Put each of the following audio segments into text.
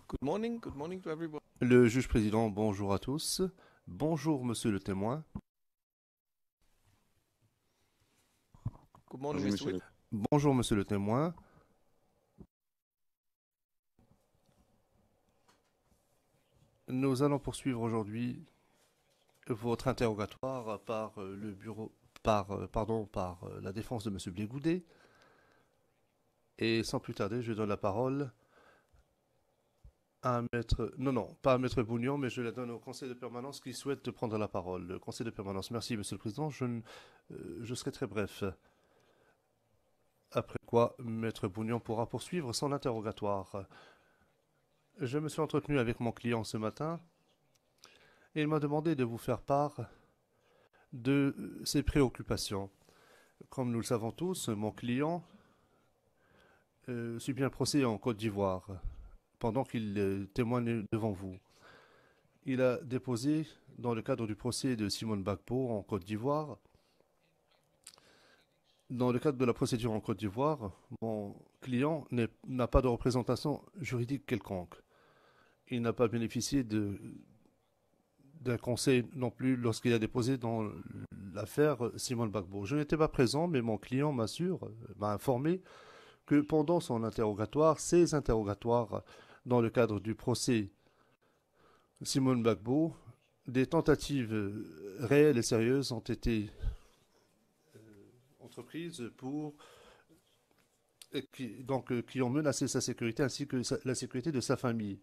Good morning to everybody. Le juge président, bonjour à tous. Bonjour, monsieur le témoin. Good morning, Bonjour, Mr. monsieur Wit. Bonjour, monsieur le témoin. Nous allons poursuivre aujourd'hui votre interrogatoire par le bureau, par la défense de monsieur Blégoudet. Et sans plus tarder, je donne la parole à maître, non, pas à maître Bougnon, mais je la donne au conseil de permanence qui souhaite prendre la parole. Le conseil de permanence, merci, monsieur le président. Je serai très bref. Après quoi, maître Bougnon pourra poursuivre son interrogatoire. Je me suis entretenu avec mon client ce matin et il m'a demandé de vous faire part de ses préoccupations. Comme nous le savons tous, mon client subit un procès en Côte d'Ivoire pendant qu'il témoigne devant vous. Il a déposé, dans le cadre du procès de Simone Gbagbo en Côte d'Ivoire, dans le cadre de la procédure en Côte d'Ivoire, mon client n'a pas de représentation juridique quelconque. Il n'a pas bénéficié d'un conseil non plus lorsqu'il a déposé dans l'affaire Simone Gbagbo. Je n'étais pas présent, mais mon client m'a informé que pendant son interrogatoire, ses interrogatoires dans le cadre du procès Simone Gbagbo, des tentatives réelles et sérieuses ont été entreprises qui ont menacé sa sécurité ainsi que la sécurité de sa famille.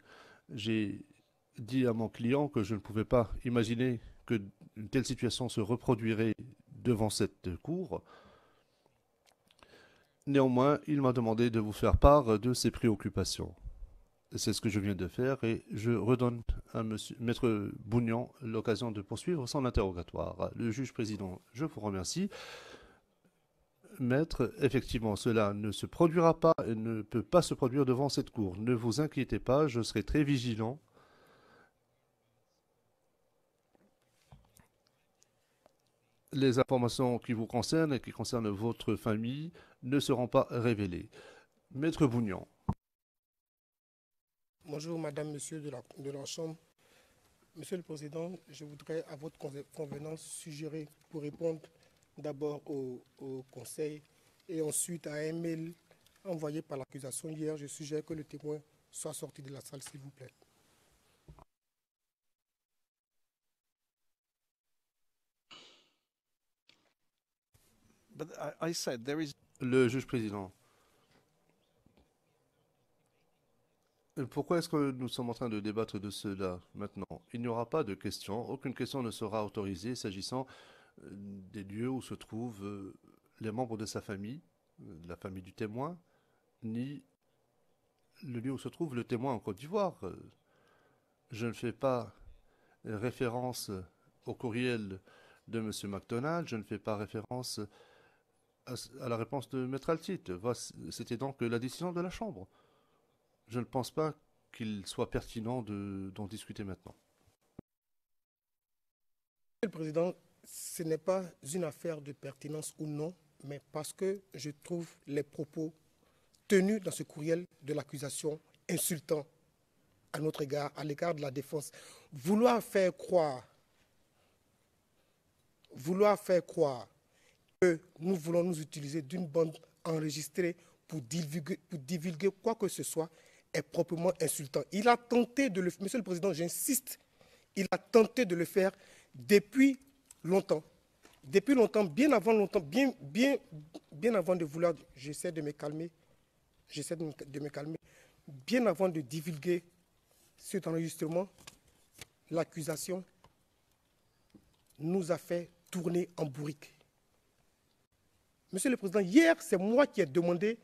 J'ai dit à mon client que je ne pouvais pas imaginer qu'une telle situation se reproduirait devant cette cour. Néanmoins, il m'a demandé de vous faire part de ses préoccupations. C'est ce que je viens de faire et je redonne à maître Bougnon l'occasion de poursuivre son interrogatoire. Le juge président, je vous remercie. Maître, effectivement, cela ne se produira pas et ne peut pas se produire devant cette cour. Ne vous inquiétez pas, je serai très vigilant. Les informations qui vous concernent et qui concernent votre famille ne seront pas révélées. Maître Bougnon. Bonjour, madame, monsieur de la Chambre. Monsieur le Président, je voudrais, à votre convenance, suggérer pour répondre d'abord au Conseil et ensuite à un mail envoyé par l'accusation hier, je suggère que le témoin soit sorti de la salle, s'il vous plaît. But I said there is. Le juge président. Pourquoi est-ce que nous sommes en train de débattre de cela maintenant? Il n'y aura pas de questions. Aucune question ne sera autorisée s'agissant des lieux où se trouvent les membres de sa famille, la famille du témoin, ni le lieu où se trouve le témoin en Côte d'Ivoire. Je ne fais pas référence au courriel de M. MacDonald, je ne fais pas référence à la réponse de Maître Altit. C'était donc la décision de la Chambre. Je ne pense pas qu'il soit pertinent d'en discuter maintenant. Monsieur le Président, ce n'est pas une affaire de pertinence ou non, mais parce que je trouve les propos tenus dans ce courriel de l'accusation insultants à notre égard, à l'égard de la défense. Vouloir faire croire que nous voulons nous utiliser d'une bande enregistrée pour divulguer quoi que ce soit est proprement insultant. Il a tenté de le faire, Monsieur le Président, j'insiste, il a tenté de le faire depuis longtemps. Depuis longtemps, bien avant de vouloir, j'essaie de me calmer, bien avant de divulguer cet enregistrement, l'accusation nous a fait tourner en bourrique. Monsieur le Président, hier, c'est moi qui ai demandé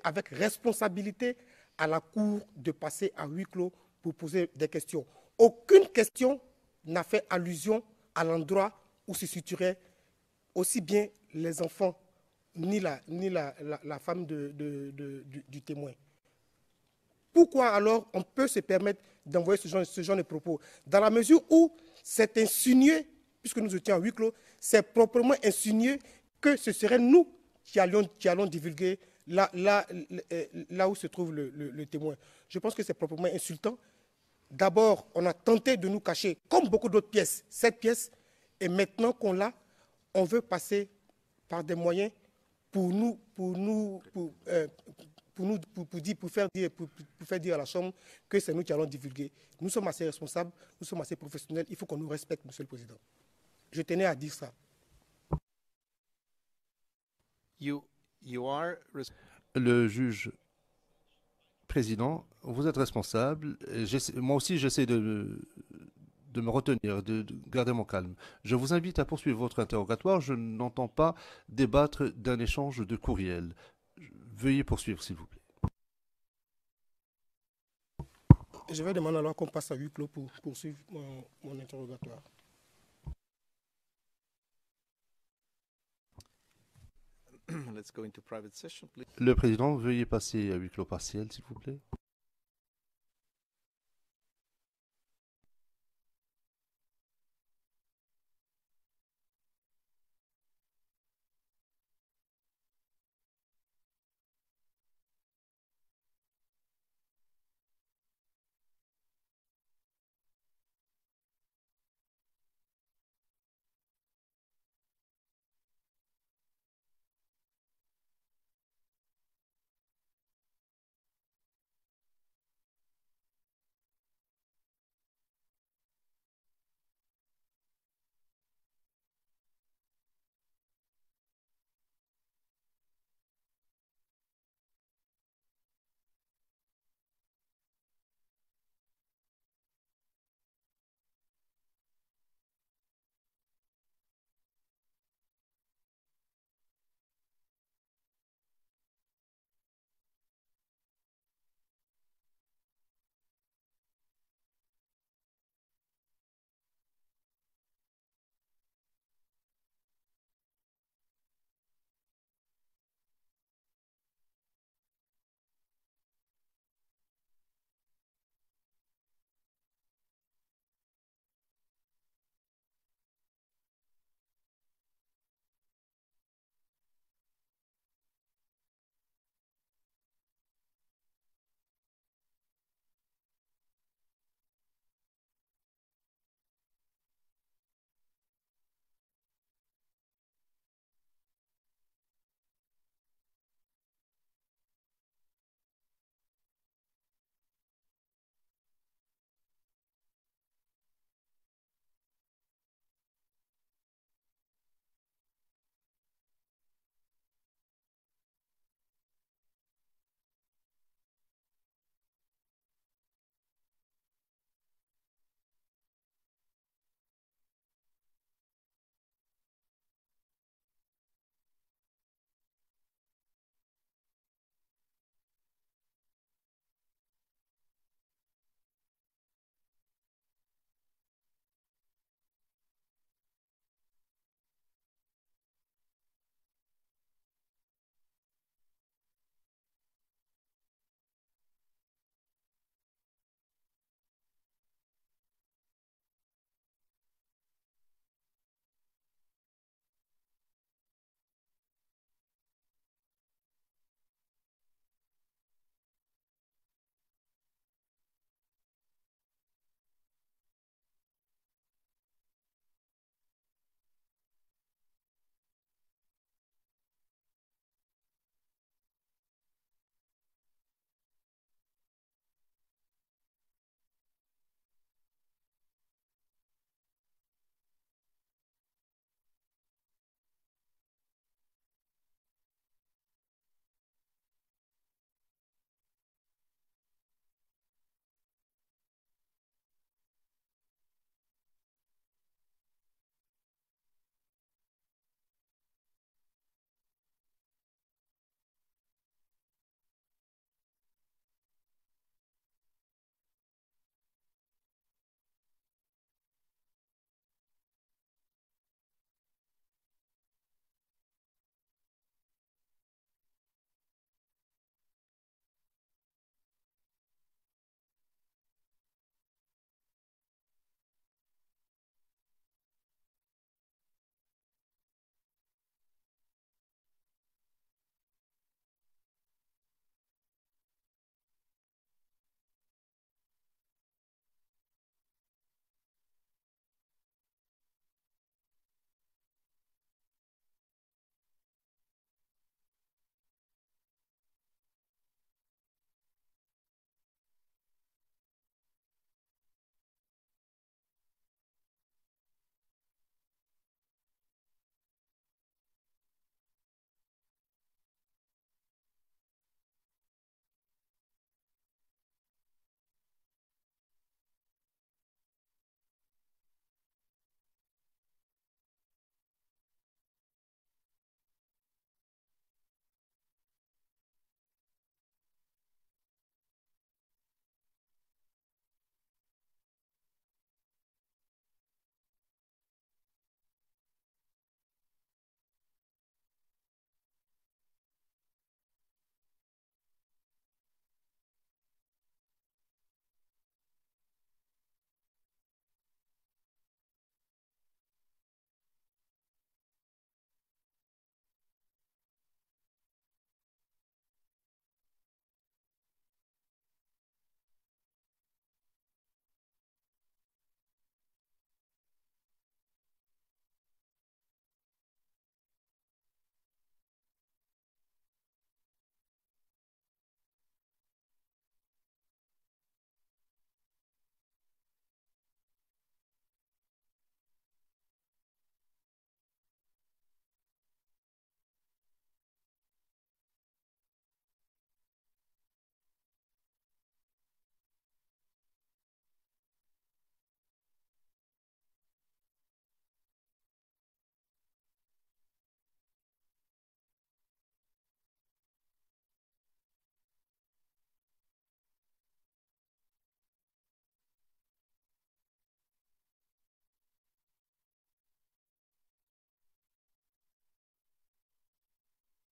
avec responsabilité à la Cour de passer à huis clos pour poser des questions. Aucune question n'a fait allusion à l'endroit où se situeraient aussi bien les enfants ni la femme du témoin. Pourquoi alors on peut se permettre d'envoyer ce genre de propos? Dans la mesure où c'est insinué, puisque nous étions à huis clos, c'est proprement insinué que ce serait nous qui allons divulguer là où se trouve le témoin. Je pense que c'est proprement insultant. D'abord, on a tenté de nous cacher, comme beaucoup d'autres pièces, cette pièce, et maintenant qu'on l'a, on veut passer par des moyens pour faire dire à la Chambre que c'est nous qui allons divulguer. Nous sommes assez responsables, nous sommes assez professionnels, il faut qu'on nous respecte, Monsieur le Président. Je tenais à dire ça. you are Le juge président, vous êtes responsable. Moi aussi, j'essaie de me retenir, de garder mon calme. Je vous invite à poursuivre votre interrogatoire. Je n'entends pas débattre d'un échange de courriel. Veuillez poursuivre, s'il vous plaît. Je vais demander alors qu'on passe à huis clos pour poursuivre mon interrogatoire. let's go into private session, please. Le président, veuillez passer à huis clos partiel, s'il vous plaît.